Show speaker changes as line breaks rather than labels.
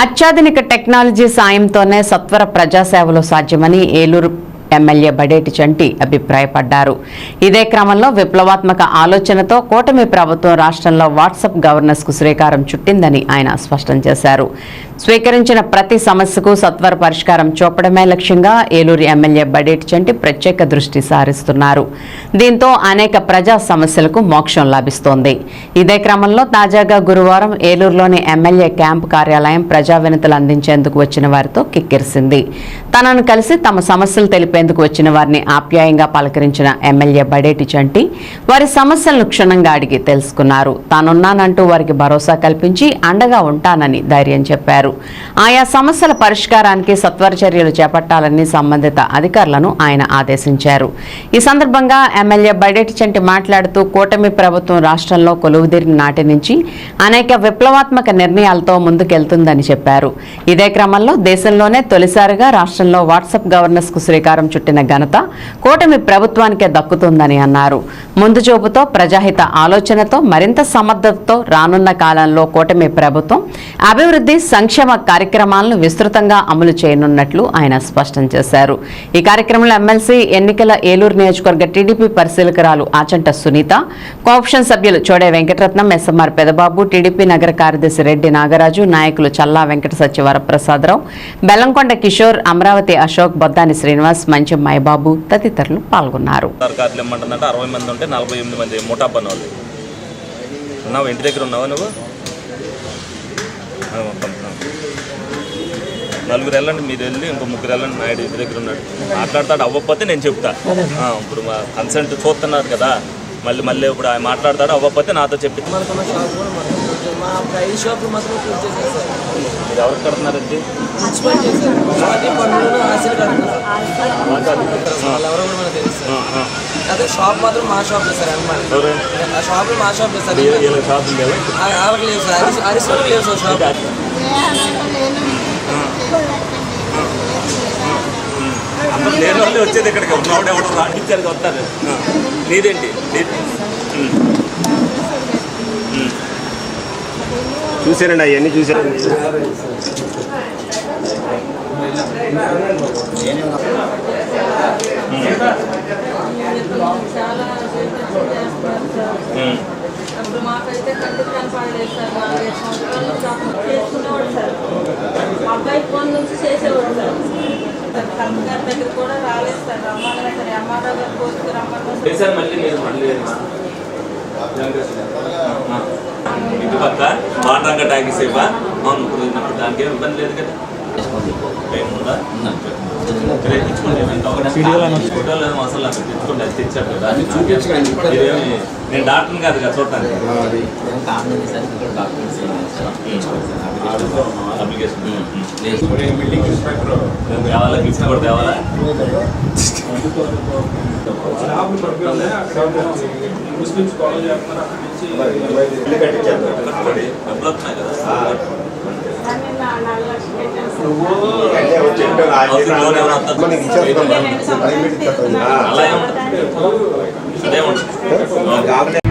అత్యాధునిక టెక్నాలజీ సాయంతోనే సత్వర ప్రజాసేవలు సాధ్యమని ఏలూరు ఎమ్మెల్యే బడేటి చంటి అభిప్రాయపడ్డారు. ఇదే క్రమంలో విప్లవాత్మక ఆలోచనతో కూటమి ప్రభుత్వం రాష్ట్రంలో వాట్సాప్ గవర్నెన్స్ కు శ్రీకారం చుట్టిందని ఆయన స్పష్టం చేశారు. స్వీకరించిన ప్రతి సమస్యకు సత్వర పరిష్కారం చూపడమే లక్ష్యంగా ఏలూరు ఎమ్మెల్యే బడేటి చంటి ప్రత్యేక దృష్టి సారిస్తున్నారు. దీంతో అనేక ప్రజా సమస్యలకు మోక్షం లభిస్తోంది. ఇదే క్రమంలో తాజాగా గురువారం ఏలూరులోని ఎమ్మెల్యే క్యాంపు కార్యాలయం ప్రజా వినతులు అందించేందుకు వచ్చిన వారితో కిక్కిరిసింది. తనను కలిసి తమ సమస్యలు తెలిపేందుకు వచ్చిన వారిని ఆప్యాయంగా పలకరించిన ఎమ్మెల్యే బడేటి చంటి వారి సమస్యలను క్షుణ్ణంగా అడిగి తెలుసుకున్నారు. తానున్నానంటూ వారికి భరోసా కల్పించి అండగా ఉంటానని ధైర్యం చెప్పారు. ఆయా సమస్యల పరిష్కారానికి సత్వర చర్యలు చేపట్టాలని సంబంధిత అధికారులను ఆయన ఆదేశించారు. ఈ సందర్భంగా ఎమ్మెల్యే బడేటి చంటి మాట్లాడుతూ కూటమి ప్రభుత్వం రాష్ట్రంలో కొలువుదీరిన నాటి నుంచి అనేక విప్లవాత్మక నిర్ణయాలతో ముందుకెళ్తుందని చెప్పారు. ఇదే క్రమంలో దేశంలోనే తొలిసారిగా రాష్ట్రంలో వాట్సాప్ గవర్నెన్స్ కు శ్రీకారం చుట్టిన ఘనత కూటమి ప్రభుత్వానికే దక్కుతుందని అన్నారు. ముందు చూపుతో ప్రజాహిత ఆలోచనతో మరింత సమర్థతతో రానున్న కాలంలో కూటమి ప్రభుత్వం అభివృద్ధి సంక్షేమ కార్యక్రమాలను విస్తృతంగా అమలు చేయనున్నట్లు ఆయన స్పష్టం చేశారు. ఈ కార్యక్రమంలో ఎమ్మెల్సీ ఎన్నికల ఏలూరు నియోజకవర్గ టీడీపీ పరిశీలకురాలు ఆచంట సునీత, కోఆప్షన్ సభ్యులు చోడే వెంకటరత్నం, ఎస్ఎంఆర్ పెదబాబు, టీడీపీ నగర కార్యదర్శి రెడ్డి నాగరాజు, నాయకులు చల్లా వెంకట సత్యవరప్రసాదరావు, బెల్లంకొండ కిషోర్, అమరావతి అశోక్, బొద్దాని శ్రీనివాస్, మంచం మైబాబు తదితరులు పాల్గొన్నారు.
నలుగురు వెళ్ళండి, మీరు వెళ్ళి ఇంకో ముగ్గురు వెళ్ళండి, నాయుడు ఇంటి దగ్గర ఉన్నాడు మాట్లాడతాడు. అవ్వకపోతే నేను చెప్తా. ఇప్పుడు మా కన్సెంట్ చూస్తున్నారు కదా, మళ్ళీ ఇప్పుడు ఆయన మాట్లాడతాడు. అవ్వకపోతే నాతో చెప్పి మీరు ఎవరికి కడుతున్నారండి?
అదే షాప్ మాత్రం మా షాప్ లేదు సార్. ఆ షాప్ మా షాప్ లేదు సార్.
షాప్
లేదు సార్. హరీశ్వర్ లేదు సార్ షాప్.
అందరూ లేని వాళ్ళు వచ్చేది ఇక్కడికి. ఉన్నవాడు ఎవరు రాణించారు వస్తారు. నీదేంటి?
చూసారండి, అవన్నీ చూసారండి.
అప్పుడు మాకైతే కంటికి కనపడలేదు సార్. 4-5 సంవత్సరాలు చేసుకునేవాడు సార్. అబ్బాయి ఫోన్ నుంచి చేసేవాడు సార్. కలెక్టర్ గారి దగ్గర కూడా రాలేదు సార్. రమ్మన్నా సరే ఎంఆర్ఓ గారి పోస్టుకి రమ్మన్నా
ఇంటి పక్క వాటరంగా టాకీస్ ఇవ్వ. అవును, ఇప్పుడు దానికి ఏమి ఇబ్బంది లేదు కదా. ఏముందా ఫోటోలు అసలు నాకు తెచ్చుకోండి. అది తెచ్చాడు కదా. నేను డాక్టర్ని కాదు కదా చూడటానికి. అప్లికేషన్ తేవాలా? గిఫ్ట్ కూడా తేవాలా? డబ్బులు వస్తున్నాయి కదా. అలా ఏమన్నా అదే ఉంటుంది.